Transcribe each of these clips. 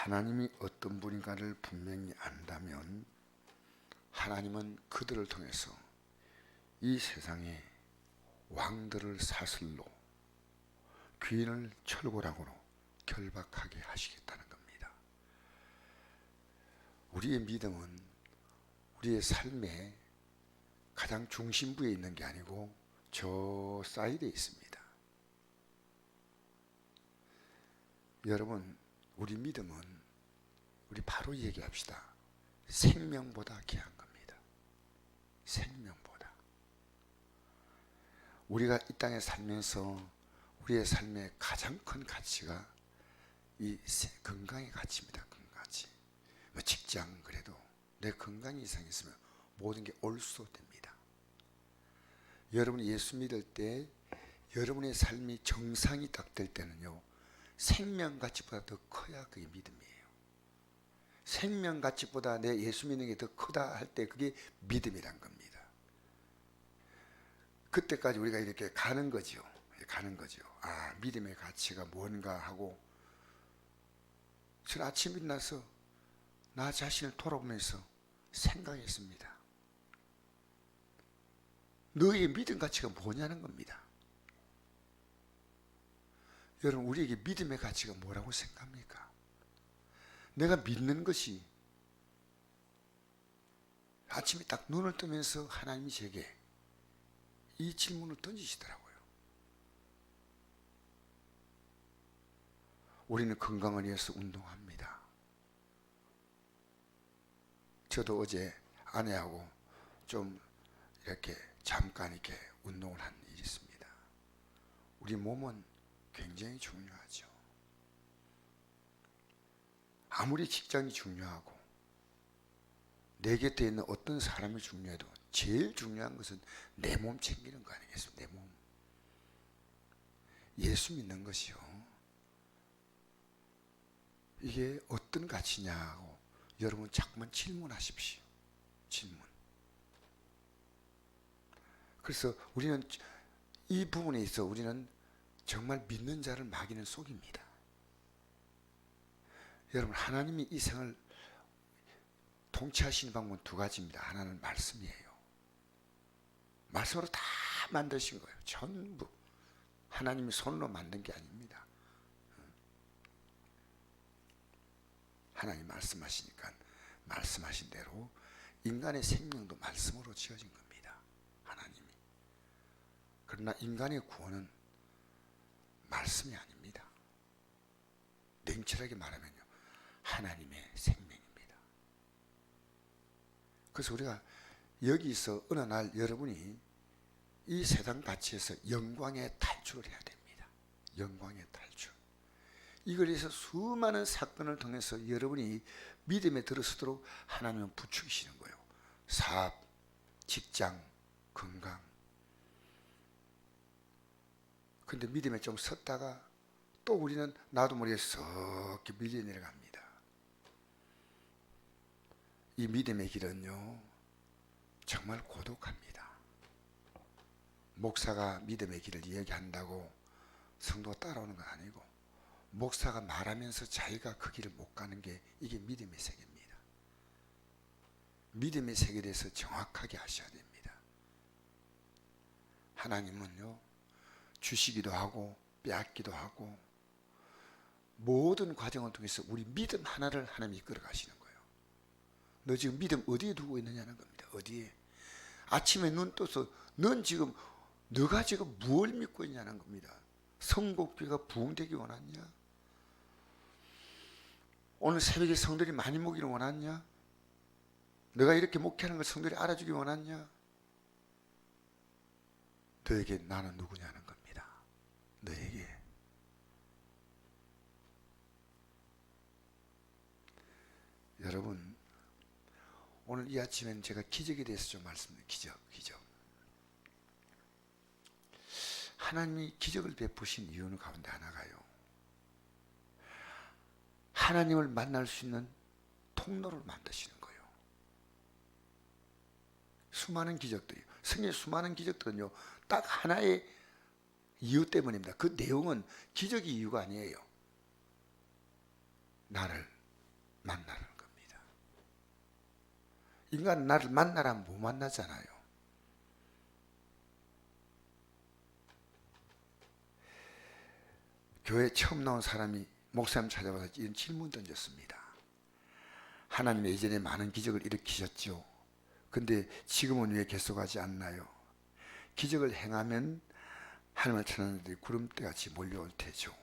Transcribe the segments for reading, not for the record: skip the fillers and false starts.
하나님이 어떤 분인가를 분명히 안다면 하나님은 그들을 통해서 이 세상에 왕들을 사슬로 귀인을 철골왕으로 결박하게 하시겠다는 겁니다. 우리의 믿음은 우리의 삶의 가장 중심부에 있는 게 아니고 저 사이드에 있습니다. 여러분, 우리 믿음은 우리 바로 얘기합시다. 생명보다 귀한 겁니다. 생명보다. 우리가 이 땅에 살면서 우리의 삶의 가장 큰 가치가 이 건강의 가치입니다. 건강가치. 뭐 직장 그래도 내 건강이 이상했으면 모든 게 옳소됩니다. 여러분이 예수 믿을 때 여러분의 삶이 정상이 딱 될 때는요, 생명가치보다 더 커야 그게 믿음이에요. 생명가치보다 내 예수 믿는 게 더 크다 할 때 그게 믿음이란 겁니다. 그때까지 우리가 이렇게 가는 거죠. 가는 거죠. 아, 믿음의 가치가 뭔가 하고, 저는 아침에 일어나서 나 자신을 돌아보면서 생각했습니다. 너의 믿음 가치가 뭐냐는 겁니다. 여러분, 우리에게 믿음의 가치가 뭐라고 생각합니까? 내가 믿는 것이, 아침에 딱 눈을 뜨면서 하나님이 제게 이 질문을 던지시더라고요. 우리는 건강을 위해서 운동합니다. 저도 어제 아내하고 좀 이렇게 잠깐 이렇게 운동을 한 일이 있습니다. 우리 몸은 굉장히 중요하죠. 아무리 직장이 중요하고 내 곁에 있는 어떤 사람이 중요해도 제일 중요한 것은 내 몸 챙기는 거 아니겠습니까? 내 몸. 예수 믿는 것이요, 이게 어떤 가치냐고 여러분 자꾸만 질문하십시오. 질문. 그래서 우리는 이 부분에 있어 우리는 정말 믿는 자를 마귀는 속입니다. 여러분, 하나님이 이 생을 통치하시는 방법은 두 가지입니다. 하나는 말씀이에요. 말씀으로 다 만드신 거예요. 전부 하나님이 손으로 만든 게 아닙니다. 하나님 말씀하시니까 말씀하신 대로 인간의 생명도 말씀으로 지어진 겁니다. 하나님이. 그러나 인간의 구원은 말씀이 아닙니다. 냉철하게 말하면요, 하나님의 생명입니다. 그래서 우리가 여기서 어느 날 여러분이 이 세상 가치에서 영광의 탈출을 해야 됩니다. 영광의 탈출. 이걸 위해서 수많은 사건을 통해서 여러분이 믿음에 들어서도록 하나님은 부추기시는 거예요. 사업, 직장, 건강. 근데 믿음에 좀 섰다가 또 우리는 나도 모르게 썩 밀려 내려갑니다. 이 믿음의 길은요, 정말 고독합니다. 목사가 믿음의 길을 이야기한다고 성도가 따라오는 건 아니고, 목사가 말하면서 자기가 그 길을 못 가는 게 이게 믿음의 세계입니다. 믿음의 세계에 대해서 정확하게 하셔야 됩니다. 하나님은요, 주시기도 하고 빼앗기도 하고 모든 과정을 통해서 우리 믿음 하나를 하나님이 이끌어 가시는 거예요. 너 지금 믿음 어디에 두고 있느냐는 겁니다. 어디에? 아침에 눈 떠서 넌 지금 너가 지금 무엇을 믿고 있냐는 겁니다. 성곡교회가 부흥되기 원하냐? 오늘 새벽에 성들이 많이 모기를 원하냐? 너가 이렇게 목회하는 걸 성들이 알아주기 원하냐? 너에게 나는 누구냐는 겁니다. 너에게. 여러분, 오늘 이 아침에는 제가 기적에 대해서 좀 말씀드릴게요. 기적. 하나님이 기적을 베푸신 이유는 가운데 하나가요, 하나님을 만날 수 있는 통로를 만드시는 거예요. 수많은 기적들이요, 성경의 수많은 기적들은요, 딱 하나의 이유 때문입니다. 그 내용은 기적이 이유가 아니에요. 나를 인간은 나를 만나라면 못 만나잖아요. 교회 처음 나온 사람이 목사님 찾아와서 이런 질문 던졌습니다. 하나님 예전에 많은 기적을 일으키셨죠. 근데 지금은 왜 계속하지 않나요? 기적을 행하면 하나님을 찾는 자들이 구름대같이 몰려올 테죠.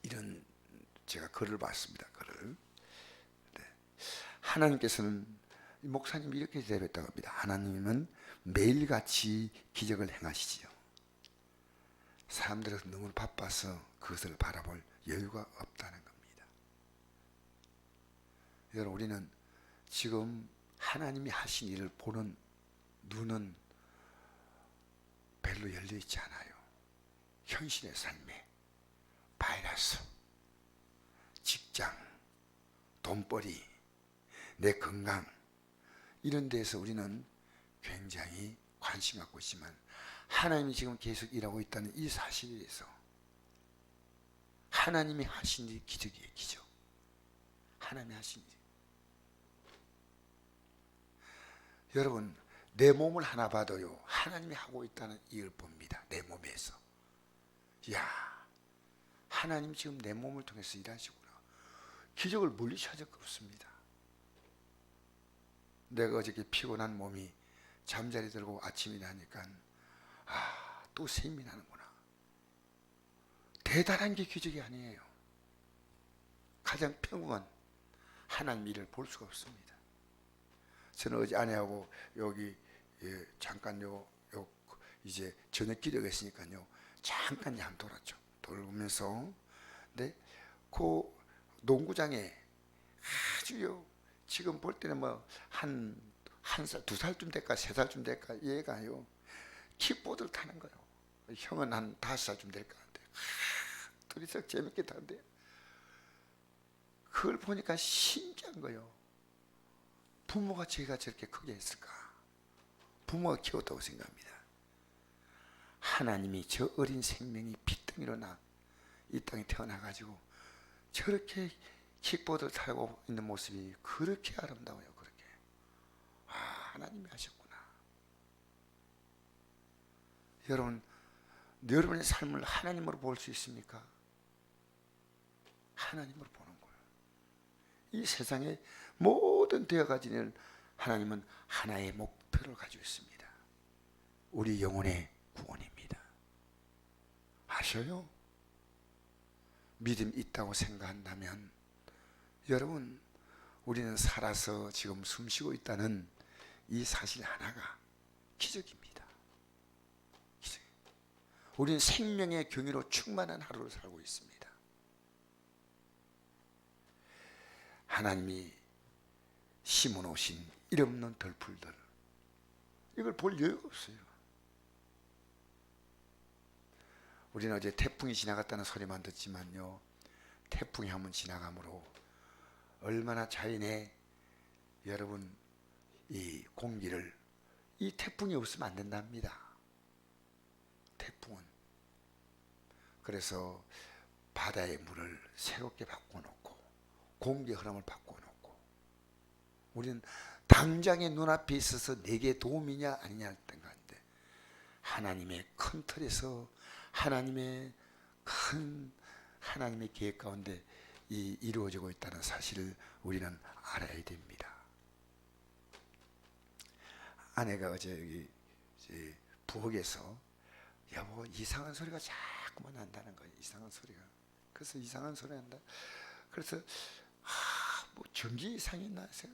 이런 제가 글을 봤습니다. 글을. 네. 하나님께서는 목사님이 이렇게 대답했다고 합니다. 하나님은 매일같이 기적을 행하시지요. 사람들은 너무 바빠서 그것을 바라볼 여유가 없다는 겁니다. 여러분, 우리는 지금 하나님이 하신 일을 보는 눈은 별로 열려 있지 않아요. 현실의 삶에 바이러스, 직장, 돈벌이, 내 건강 이런 데서 우리는 굉장히 관심 갖고 있지만 하나님이 지금 계속 일하고 있다는 이 사실에 대해서 하나님이 하신 일이 기적이에요. 기적. 하나님이 하신 일. 여러분, 내 몸을 하나 봐도요, 하나님이 하고 있다는 일을 봅니다. 내 몸에서. 이야, 하나님 지금 내 몸을 통해서 일하시구나. 기적을 멀리 찾을 거 없습니다. 내가 어저께 피곤한 몸이 잠자리 들고 아침에 일하니까 또 셈이 나는구나. 대단한 게 기적이 아니에요. 가장 평범한 하나님 일을 볼 수가 없습니다. 저는 어제 아내하고 여기 잠깐 이제 저녁 기도가 있으니까요. 잠깐 양 돌았죠. 돌면서 근데 그 농구장에 아주요. 지금 볼 때는 뭐 한 살, 2살쯤 될까, 3살쯤 될까 얘가요. 킥보드를 타는 거예요. 형은 한 5살쯤 될까 한데 둘이서 재밌게 타는데 그걸 보니까 신기한 거예요. 부모가 제가 저렇게 크게 했을까? 부모가 키웠다고 생각합니다. 하나님이 저 어린 생명이 핏덩이로 이 땅에 태어나가지고 저렇게 킥보드를 타고 있는 모습이 그렇게 아름다워요. 그렇게. 하나님이 하셨구나. 여러분, 여러분의 삶을 하나님으로 볼 수 있습니까? 하나님으로 보는 거예요. 이 세상의 모든 되어가진 일 하나님은 하나의 목표를 가지고 있습니다. 우리 영혼의 구원입니다. 아셔요? 믿음이 있다고 생각한다면 여러분, 우리는 살아서 지금 숨쉬고 있다는 이 사실 하나가 기적입니다. 기적. 우리는 생명의 경유로 충만한 하루를 살고 있습니다. 하나님이 심어놓으신 이름없는 덜풀들, 이걸 볼 여유가 없어요. 우리는 어제 태풍이 지나갔다는 소리만 듣지만요, 태풍이 한번 지나감으로 얼마나 자연의 여러분 이 공기를, 이 태풍이 없으면 안 된답니다. 태풍은. 그래서 바다의 물을 새롭게 바꿔놓고 공기 흐름을 바꿔놓고, 우리는 당장의 눈앞에 있어서 내게 도움이냐 아니냐 할 때인데 하나님의 큰 틀에서 하나님의 큰 하나님의 계획 가운데 이루어지고 있다는 사실을 우리는 알아야 됩니다. 아내가 어제 여기 부엌에서 여보 이상한 소리가 자꾸만 난다는 거예요. 이상한 소리가. 그래서 이상한 소리 난다. 그래서 뭐 전기 이상이 있나 해서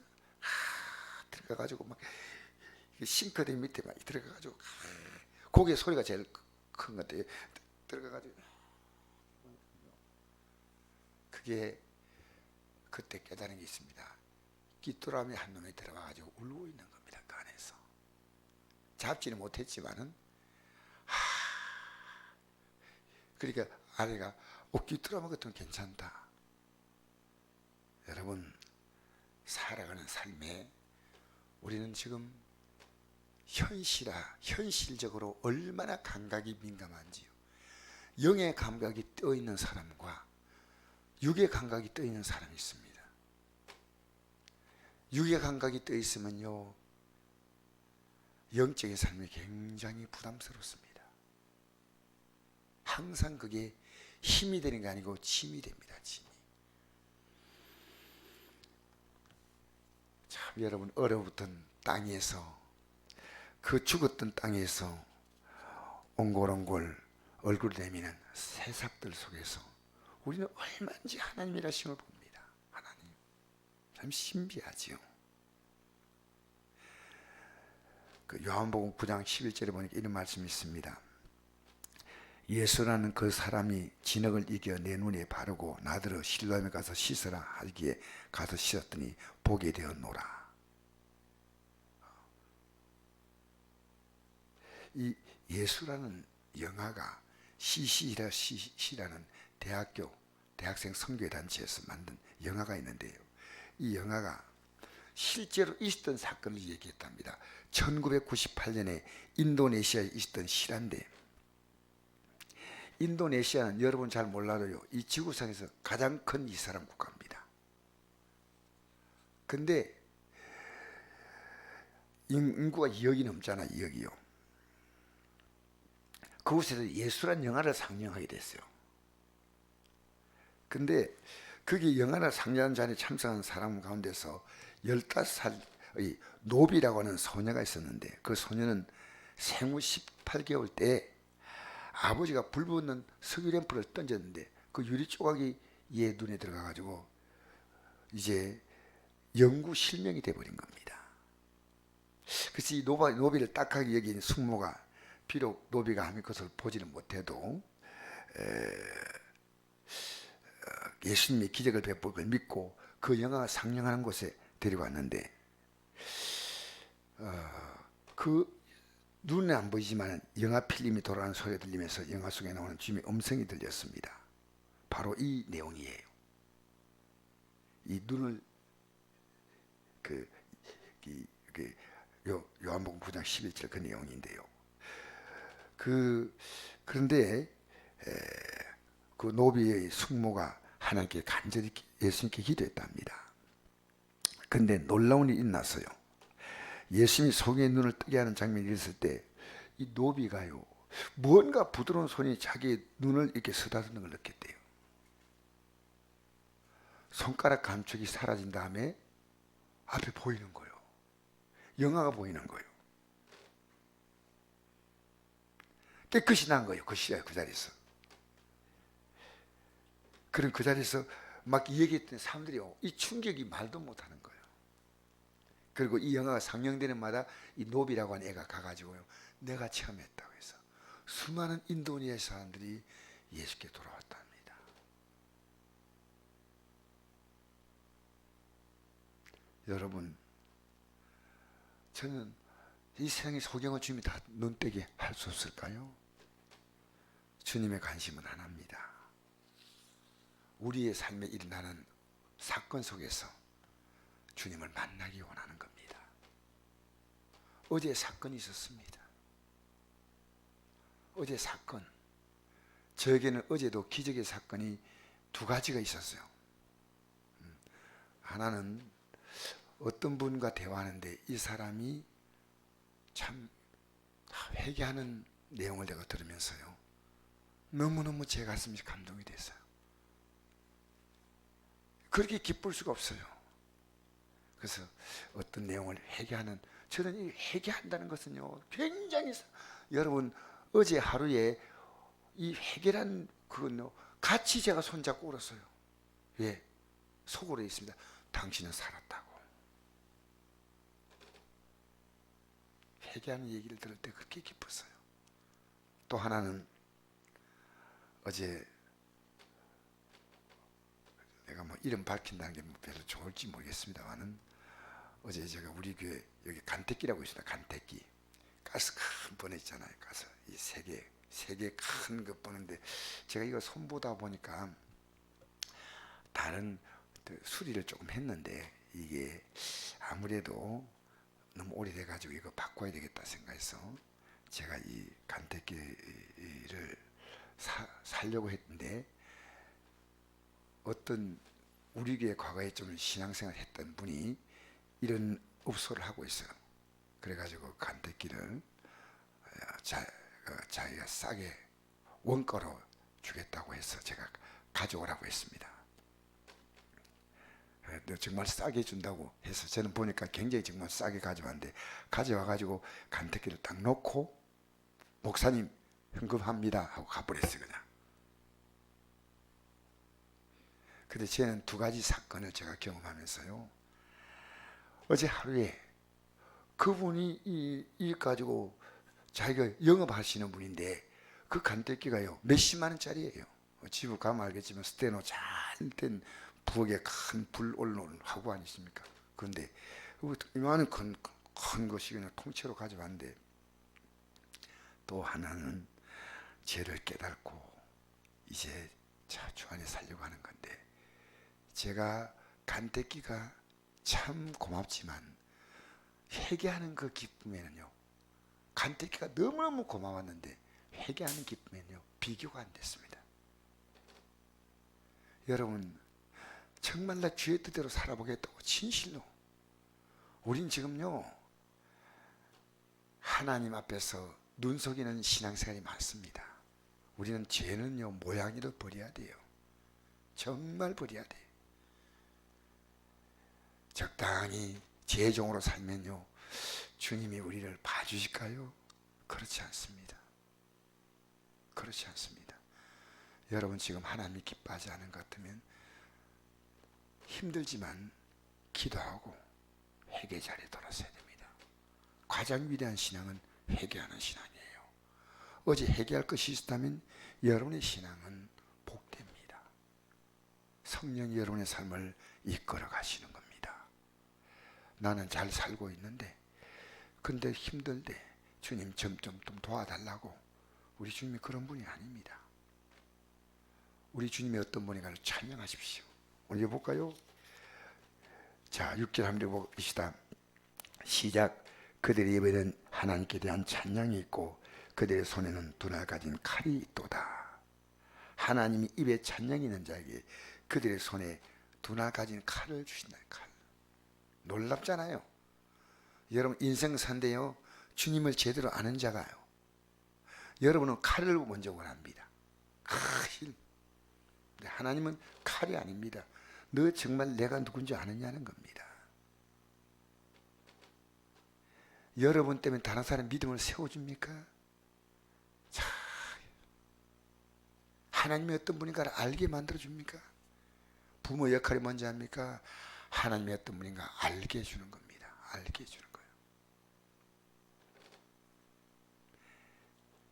들어가가지고 막 싱크대 밑에 막 들어가가지고 거기에 소리가 제일 큰 것 같아요. 들어가가지고 그게 그때 깨달은 게 있습니다. 귀뚜라미 한 놈이 들어가가지고 울고 있는 겁니다. 그 안에서. 잡지는 못했지만은 그러니까 아내가 귀뚜라미 같으면 괜찮다. 여러분, 살아가는 삶에 우리는 지금 현실적으로 얼마나 감각이 민감한지요. 영의 감각이 떠있는 사람과 육의 감각이 떠있는 사람이 있습니다. 육의 감각이 떠 있으면요, 영적인 삶이 굉장히 부담스럽습니다. 항상 그게 힘이 되는 게 아니고 짐이 됩니다. 짐이. 참 여러분, 얼어붙은 땅에서, 그 죽었던 땅에서 옹골옹골 얼굴 내미는 새싹들 속에서 우리는 얼마든지 하나님의 일하심을 봅니다. 하나님 참 신비하지요. 그 요한복음 9장 11절에 보니까 이런 말씀이 있습니다. 예수라는 그 사람이 진흙을 이겨 내 눈에 바르고 나더러 실로암에 가서 씻으라 하기에 가서 씻었더니 보게 되었노라. 이 예수라는 영화가 CC라는 대학생 선교회 단체에서 만든 영화가 있는데요, 이 영화가 실제로 있었던 사건을 얘기했답니다. 1998년에 인도네시아에 있었던 실화인데, 인도네시아는 여러분 잘 몰라도요, 이 지구상에서 가장 큰 이슬람 국가입니다. 근데 인구가 2억이 넘잖아. 2억이요. 그곳에서 예수란 영화를 상영하게 됐어요. 근데 거기 영화를 상영하는 자리에 참석한 사람 가운데서 15살의 노비라고 하는 소녀가 있었는데, 그 소녀는 생후 18개월 때 아버지가 불 붙는 석유램프를 던졌는데 그 유리 조각이 얘 눈에 들어가가지고 이제 영구 실명이 돼버린 겁니다. 그래서 이 노비를 딱하게 여긴 숙모가 비록 노비가 하는 것을 보지는 못해도 예수님의 기적을 베풀 걸 믿고 그 영화가 상영하는 곳에 데리고 왔는데, 그 눈에 안 보이지만 영화 필름이 돌아가는 소리가 들리면서 영화 속에 나오는 주님의 음성이 들렸습니다. 바로 이 내용이에요. 이 눈을 요한복음 9장 11절 그 내용인데요. 그런데 그 노비의 숙모가 하나님께 간절히 예수님께 기도했답니다. 근데 놀라운 일이 났어요. 예수님이 소경의 눈을 뜨게 하는 장면이 있을 때 이 노비가요, 뭔가 부드러운 손이 자기 눈을 이렇게 쓰다듬는 걸 느꼈대요. 손가락 감촉이 사라진 다음에 앞에 보이는 거예요. 영화가 보이는 거예요. 깨끗이 난 거예요. 그 시야, 그 자리에서. 그럼 그 자리에서 막 얘기했던 사람들이 이 충격이 말도 못하는 거예요. 그리고 이 영화가 상영되는 마다 이 노비라고 하는 애가 가가지고요, 내가 체험했다고 해서 수많은 인도네시아 사람들이 예수께 돌아왔답니다. 여러분, 저는 이 세상의 소경을 주님이 다 눈뜨게 할 수 없을까요? 주님의 관심은 하나입니다. 우리의 삶에 일어나는 사건 속에서 주님을 만나기 원하는 겁니다. 어제 사건이 있었습니다. 어제 사건, 저에게는 어제도 기적의 사건이 두 가지가 있었어요. 하나는 어떤 분과 대화하는데 이 사람이 참 회개하는 내용을 내가 들으면서요, 너무너무 제 가슴이 감동이 됐어요. 그렇게 기쁠 수가 없어요. 그래서 어떤 내용을 회개하는, 저는 이 회개한다는 것은요, 굉장히, 여러분 어제 하루에 이 회개란 그건요, 같이 제가 손잡고 울었어요. 왜? 속으로 있습니다. 당신은 살았다고. 회개하는 얘기를 들을 때 그렇게 기뻤어요. 또 하나는 어제 내가 뭐 이름 밝힌다는 게 별로 좋을지 모르겠습니다만은, 어제 제가 우리 교회 여기 간택기라고 있습니다. 간택기 가스 큰 번에 있잖아요. 가스 이 세 개 큰 거 보는데, 제가 이거 손보다 보니까 다른 수리를 조금 했는데 이게 아무래도 너무 오래돼 가지고 이거 바꿔야 되겠다 생각해서 제가 이 간택기를 사려고 했는데, 어떤 우리 교회 과거에 좀 신앙생활 했던 분이 이런 업소를 하고 있어요. 그래가지고 간택기를 자기가 싸게 원가로 주겠다고 해서 제가 가져오라고 했습니다. 정말 싸게 준다고 해서 저는 보니까 굉장히 정말 싸게 가져왔는데, 가져와가지고 간택기를 딱 놓고 목사님 현금합니다 하고 가버렸어요. 그냥. 근데 저는 두 가지 사건을 제가 경험하면서요, 어제 하루에 그분이 이 가지고 자기가 영업하시는 분인데 그 간택기가요 몇십만 원짜리예요. 집을 가면 알겠지만 스테노 잘된 부엌에 큰 불 올라오는 화구 아니십니까? 그런데 이만한 큰 것이 그냥 통째로 가져왔는데, 또 하나는 죄를 깨닫고 이제 주 안에 살려고 하는 건데, 제가 간택기가 참 고맙지만 회개하는 그 기쁨에는요, 간택기가 너무너무 고마웠는데 회개하는 기쁨에는요 비교가 안 됐습니다. 여러분, 정말 나 주의 뜻대로 살아보겠다고 진실로, 우린 지금요 하나님 앞에서 눈 속이는 신앙생활이 많습니다. 우리는 죄는요 모양이도 버려야 돼요. 정말 버려야 돼요. 적당히 죄종으로 살면요 주님이 우리를 봐주실까요? 그렇지 않습니다. 그렇지 않습니다. 여러분, 지금 하나님이 기뻐하지 않은 것 같으면 힘들지만 기도하고 회개 자리에 돌아서야 됩니다. 가장 위대한 신앙은 회개하는 신앙이에요. 어제 회개할 것이 있다면 여러분의 신앙은 복됩니다. 성령이 여러분의 삶을 이끌어 가시는 겁니다. 나는 잘 살고 있는데 근데 힘들대 주님 좀 도와달라고. 우리 주님이 그런 분이 아닙니다. 우리 주님이 어떤 분인가를 찬양하십시오. 오늘 볼까요? 자, 6절 한번 봅시다. 시작. 그들의 입에는 하나님께 대한 찬양이 있고 그들의 손에는 두날 가진 칼이 있도다. 하나님이 입에 찬양이 있는 자에게 그들의 손에 두날 가진 칼을 주신다. 칼. 놀랍잖아요. 여러분, 인생 산대요 주님을 제대로 아는 자가요, 여러분은 칼을 먼저 원합니다. 칼. 하나님은 칼이 아닙니다. 너 정말 내가 누군지 아느냐는 겁니다. 여러분 때문에 다른 사람 믿음을 세워줍니까? 자, 하나님이 어떤 분인가를 알게 만들어줍니까? 부모 역할이 뭔지 압니까? 하나님이 어떤 분인가 알게 해주는 겁니다. 알게 해주는 거예요.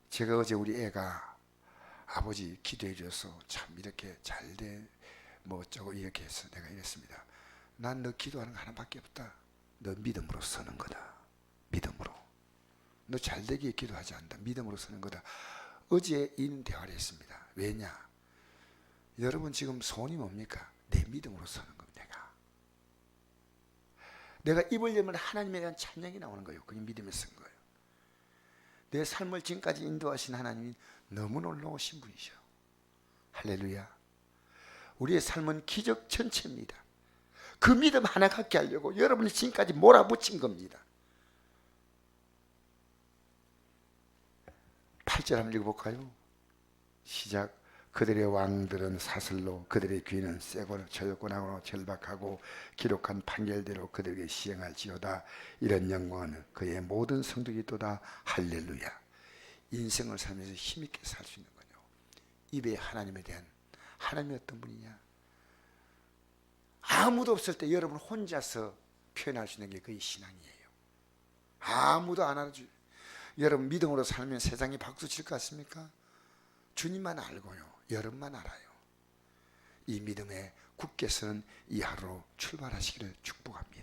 제가 어제 우리 애가 아버지 기도해 줘서 참 이렇게 잘돼 뭐 어쩌고 이렇게 해서 내가 이랬습니다. 난 너 기도하는 거 하나밖에 없다. 너 믿음으로 서는 거다. 믿음으로. 너 잘되게 기도하지 않는다. 믿음으로 서는 거다. 어제 이 대화를 했습니다. 왜냐? 여러분 지금 소원이 뭡니까? 내 믿음으로 서는 겁니다. 내가 입을 열면 하나님에 대한 찬양이 나오는 거예요. 그게 믿음에 쓴 거예요. 내 삶을 지금까지 인도하신 하나님이 너무 놀라우신 분이죠. 할렐루야. 우리의 삶은 기적 전체입니다. 그 믿음 하나 갖게 하려고 여러분이 지금까지 몰아붙인 겁니다. 8절 한번 읽어볼까요? 시작. 그들의 왕들은 사슬로 그들의 귀는 쇠고 저작권하고 절박하고 기록한 판결대로 그들에게 시행할지어다. 이런 영광은 그의 모든 성도에게 있도다. 할렐루야. 인생을 살면서 힘있게 살 수 있는 거죠. 입에 하나님에 대한, 하나님이 어떤 분이냐, 아무도 없을 때 여러분 혼자서 표현할 수 있는 게 그의 신앙이에요. 아무도 안 알아줘. 여러분 믿음으로 살면 세상이 박수 칠 것 같습니까? 주님만 알고요, 여러분만 알아요. 이 믿음에 굳게 서는 이 하루로 출발하시기를 축복합니다.